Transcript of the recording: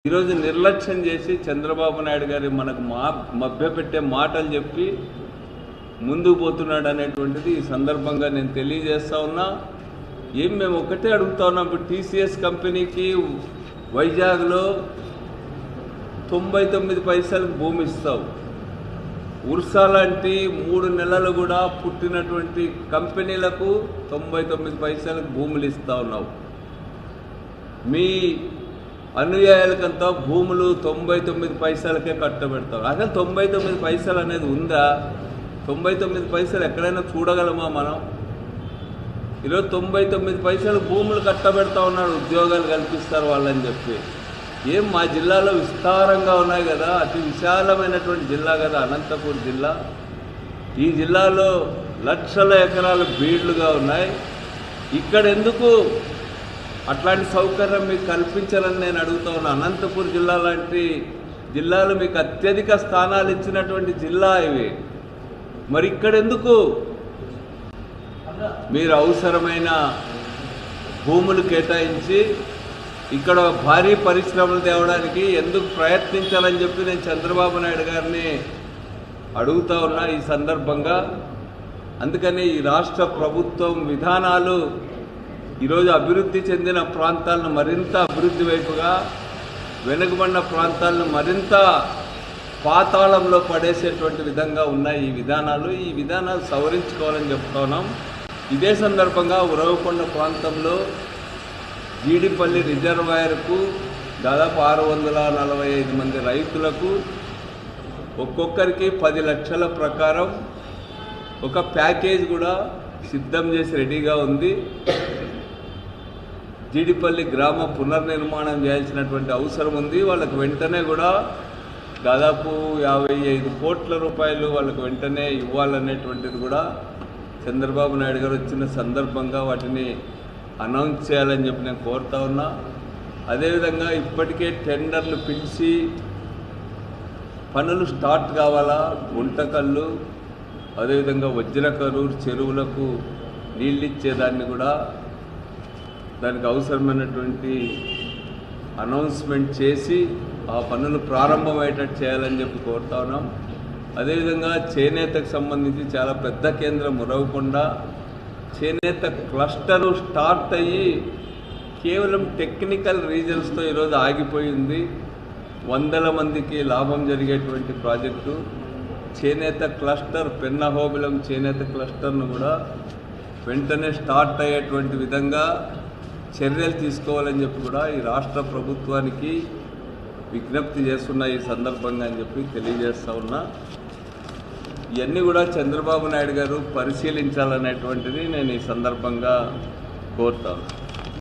ఈరోజు నిర్లక్ష్యం చేసి చంద్రబాబు నాయుడు గారి మనకు మభ్యపెట్టే మాటలు చెప్పి ముందుకు పోతున్నాడు అనేటువంటిది ఈ సందర్భంగా నేను తెలియజేస్తా ఉన్నా. మేము ఒకటే అడుగుతా ఉన్నాం. ఇప్పుడు టీసీఎస్ కంపెనీకి వైజాగ్లో 99 పైసలకు భూమి ఇస్తావు. ఉర్సా లాంటి 3 నెలలు కూడా పుట్టినటువంటి కంపెనీలకు 99 పైసలకు భూములు ఇస్తా ఉన్నావు. మీ అనుయాయులకంతా భూములు 99 పైసలకే కట్టబెడతావు. అసలు 99 పైసలు అనేది ఉందా? 99 పైసలు ఎక్కడైనా చూడగలమా మనం? ఈరోజు 99 పైసలు భూములు కట్టబెడతా ఉన్నాడు. ఉద్యోగాలు కల్పిస్తారు వాళ్ళని చెప్పి. మా జిల్లాలో విస్తారంగా ఉన్నాయి కదా, అతి విశాలమైనటువంటి జిల్లా కదా అనంతపూర్ జిల్లా. ఈ జిల్లాలో లక్షల ఎకరాలు బీడ్లుగా ఉన్నాయి. ఇక్కడ ఎందుకు అట్లాంటి సౌకర్యం మీకు కల్పించాలని నేను అడుగుతా ఉన్నా. అనంతపూర్ జిల్లా లాంటి జిల్లాలు మీకు అత్యధిక స్థానాలు ఇచ్చినటువంటి జిల్లా ఇవి. మరి ఇక్కడ ఎందుకు మీరు అవసరమైన భూములు కేటాయించి ఇక్కడ భారీ పరిశ్రమలు తేవడానికి ఎందుకు ప్రయత్నించాలని చెప్పి నేను చంద్రబాబు నాయుడు గారిని అడుగుతా ఉన్నా ఈ సందర్భంగా. అందుకని ఈ రాష్ట్ర ప్రభుత్వం విధానాలు ఈరోజు అభివృద్ధి చెందిన ప్రాంతాలను మరింత అభివృద్ధి వైపుగా, వెనుకబడిన ప్రాంతాలను మరింత పాతాళంలో పడేసేటువంటి విధంగా ఉన్నాయి ఈ విధానాలు సవరించుకోవాలని చెప్తా ఉన్నాం. ఇదే సందర్భంగా ఉరవకొండ ప్రాంతంలో జీడిపల్లి రిజర్వాయర్కు దాదాపు 645 మంది రైతులకు ఒక్కొక్కరికి 10 లక్షల ప్రకారం ఒక ప్యాకేజ్ కూడా సిద్ధం చేసి రెడీగా ఉంది. జీడిపల్లి గ్రామ పునర్నిర్మాణం చేయాల్సినటువంటి అవసరం ఉంది. వాళ్ళకు వెంటనే కూడా దాదాపు 55 కోట్ల రూపాయలు వాళ్ళకు వెంటనే ఇవ్వాలనేటువంటిది కూడా చంద్రబాబు నాయుడు గారు వచ్చిన సందర్భంగా వాటిని అనౌన్స్ చేయాలని చెప్పి నేను కోరుతా ఉన్నా. అదేవిధంగా ఇప్పటికే టెండర్లు పిలిచి పనులు స్టార్ట్ కావాలా. గుంటకల్లు, అదేవిధంగా వజ్రకరూరు చెరువులకు నీళ్ళిచ్చేదాన్ని కూడా దానికి అవసరమైనటువంటి అనౌన్స్మెంట్ చేసి ఆ పనులు ప్రారంభమయ్యేటట్టు చేయాలని చెప్పి కోరుతా ఉన్నాం. అదేవిధంగా చేనేతకు సంబంధించి చాలా పెద్ద కేంద్రం ఉరవకొండ. చేనేత క్లస్టరు స్టార్ట్ అయ్యి కేవలం టెక్నికల్ రీజన్స్తో ఈరోజు ఆగిపోయింది. 100 మందికి లాభం జరిగేటువంటి ప్రాజెక్టు చేనేత క్లస్టర్, పెన్నహోబిలం చేనేత క్లస్టర్ను కూడా వెంటనే స్టార్ట్ అయ్యేటువంటి విధంగా చర్యలు తీసుకోవాలని చెప్పి కూడా ఈ రాష్ట్ర ప్రభుత్వానికి విజ్ఞప్తి చేస్తున్నా ఈ సందర్భంగా అని చెప్పి తెలియజేస్తా ఉన్నా. ఇవన్నీ కూడా చంద్రబాబు నాయుడు గారు పరిశీలించాలనేటువంటిది నేను ఈ సందర్భంగా కోరుతాను.